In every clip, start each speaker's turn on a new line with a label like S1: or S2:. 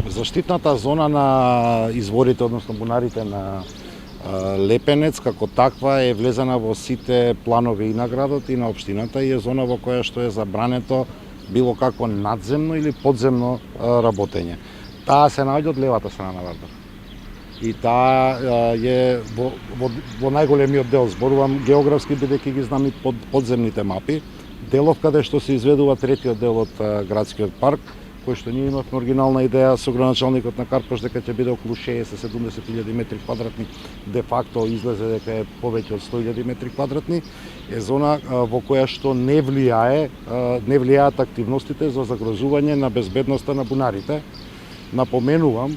S1: Заштитната зона на изворите, односно бунарите на Лепенец, како таква е влезена во сите планови и на градот и на општината и е зона во која што е забрането било какво надземно или подземно работење. Таа се наоѓа од левата страна на Вардар. И таа е во најголемиот дел, зборувам географски, бидејќи ги знам и подземните мапи. Делов каде што се изведува третиот дел од градскиот парк, кој што ние имавме оригинална идеја со градоначалникот на Карпаш дека ќе биде околу 60-70.000 метри квадратни, де факто излезе дека е повеќе од 100.000 метри квадратни, е зона во која што не влијаат активностите за загрозување на безбедноста на бунарите. Напоменувам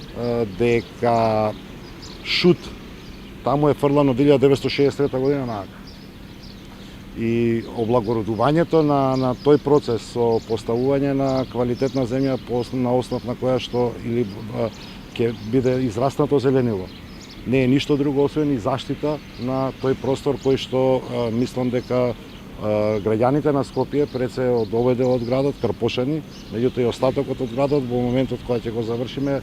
S1: дека шут таму е фрлан од 1963 година на Ака. И облагородувањето на тој процес со поставување на квалитетна земја на основ на која што или ќе биде израснато зеленило. Не е ништо друго освен и заштита на тој простор кој што мислам дека граѓаните на Скопје пред се од овој дел од градот Карпошани, меѓутоа и остатокот од градот во моментот кога ќе го завршиме,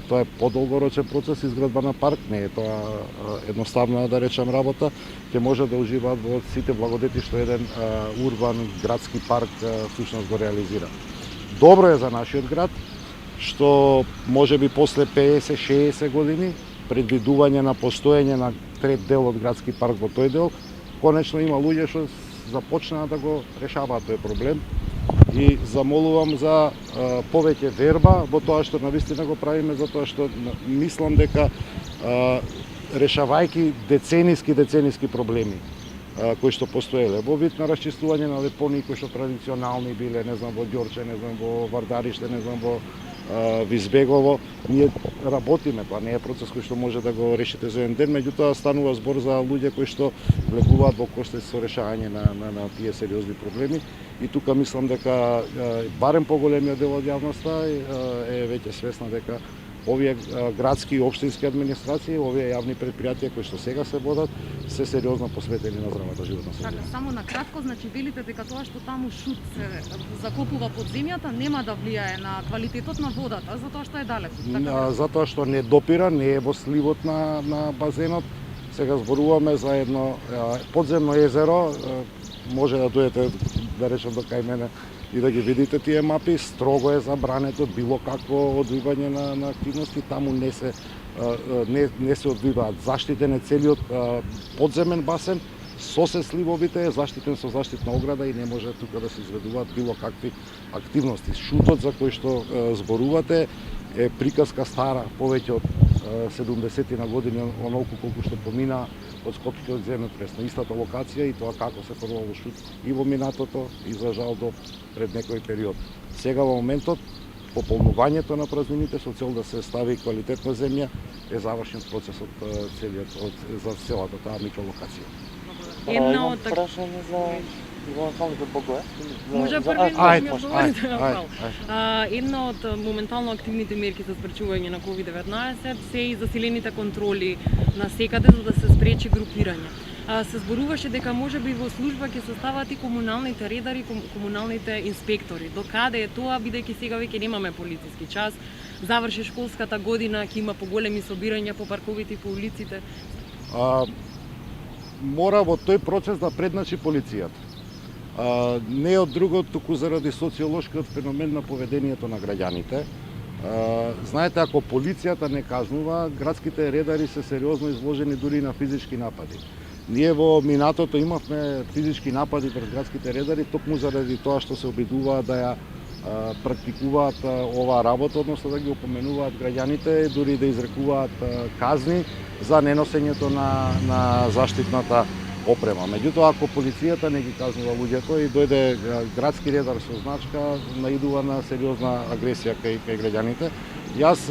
S1: тоа е подолгорочен процес изградба на парк, не е тоа едноставна да речем работа, ќе може да уживаат во сите благодети што еден урбан градски парк всушност го реализира. Добро е за нашиот град што можеби после 50-60 години предвидување на постоење на трет дел од градски парк во тој дел, конечно има луѓе што започнаа да го решаваат тој проблем и замолувам за повеќе верба во тоа што навистина го правиме, затоа што мислам дека решавајќи децениски проблеми кои што постоеле во вид на расчистување на депонии кои што традиционални биле, не знам во Ѓорче, не знам во Вардариште, не знам во Визбегово, ние работиме, тоа не е процес кој што може да го решите за еден ден, меѓутоа станува збор за луѓе кои што влегуваат во коштец со решавање на тие сериозни проблеми и тука мислам дека барем поголемиот дел од јавноста е веќе свесна дека овие градски и општински администрации, овие јавни предпријатија кои што сега се водат, се сериозно посветени на здравата животна средина.
S2: Така, само на кратко, значи велите дека тоа што таму шут се закопува под земјата нема да влијае на квалитетот на водата, затоа што е далеку. Така?
S1: Затоа што не допира, не е во сливот на базенот. Сега зборуваме за едно подземно езеро, може да дојдете да речем до кај мене и да ги видите тие мапи, строго е забрането било какво одвивање на активности, таму не се одвиваат. Заштитен е целиот подземен басен, со се сливовите е заштитен со заштитна ограда и не може тука да се изведуваат било какви активности. Шутот за кој што зборувате е приказка стара, повеќе од 70 на години, онолку колку што помина од Скопскиот земјотрес на истата локација и тоа како се фрлало шут и во минатото и за жал до пред некој период. Сега во моментот пополнувањето на празнините со цел да се стави квалитетна земја е завршен процесот за целата таа микролокација.
S2: Една од
S3: прашање за локалните богове.
S2: Може први да ми одговорите на право. Една од моментално активните мерки за спречување на COVID-19 се и заселените контроли на секаде за да се спречи групирање. Се зборуваше дека може би во служба ќе се стават и комуналните редари, комуналните инспектори. До каде е тоа, бидејќи сега веќе немаме полициски час, заврши школската година, ќе има поголеми собирања по парковите и по улиците?
S1: Мора во тој процес да предначи полицијата. Не од друго, туку заради социолошкиот феномен на поведението на граѓаните. Знаете, ако полицијата не кажнува, градските редари се сериозно изложени дури на физички напади. Ние во минатото имавме физички напади врз градските редари токму заради тоа што се обидуваат да ја практикуваат оваа работа, односно да ги опоменуваат граѓаните, дури да изрекуваат казни за неносењето на заштитната опрема. Меѓутоа, ако полицијата не ги казнува луѓето и дојде градски редар со значка, наидува на сериозна агресија кај граѓаните. Јас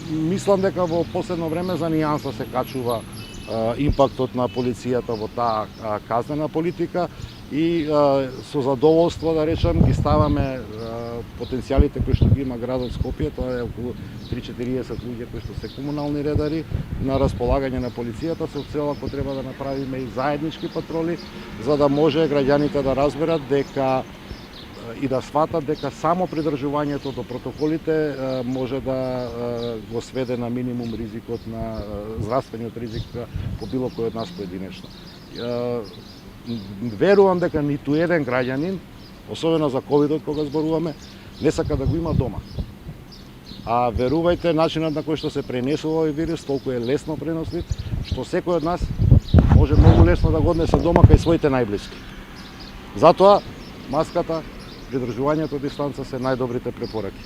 S1: мислам дека во последно време за нијанса се качува импактот на полицијата во таа казнена политика и со задоволство, да речем, ги ставаме потенцијалите кои што ги има градот Скопје, тоа е околу 3-40 луѓе кои што се комунални редари на располагање на полицијата со цел ако треба да направиме и заеднички патроли за да може граѓаните да разберат дека и да сватат дека само придржувањето до протоколите може да го сведе на минимум ризикот на здравствениот ризик по било кој од нас поединечно. Верувам дека ниту еден граѓанин, особено за ковидот кога зборуваме, не сака да го има дома. А верувајте, начинот на кој што се пренесува овој вирус толку е лесно пренослив, што секој од нас може многу лесно да го однесе дома кај своите најблиски. Затоа маската, придржувањето дистанца се најдобрите препораки.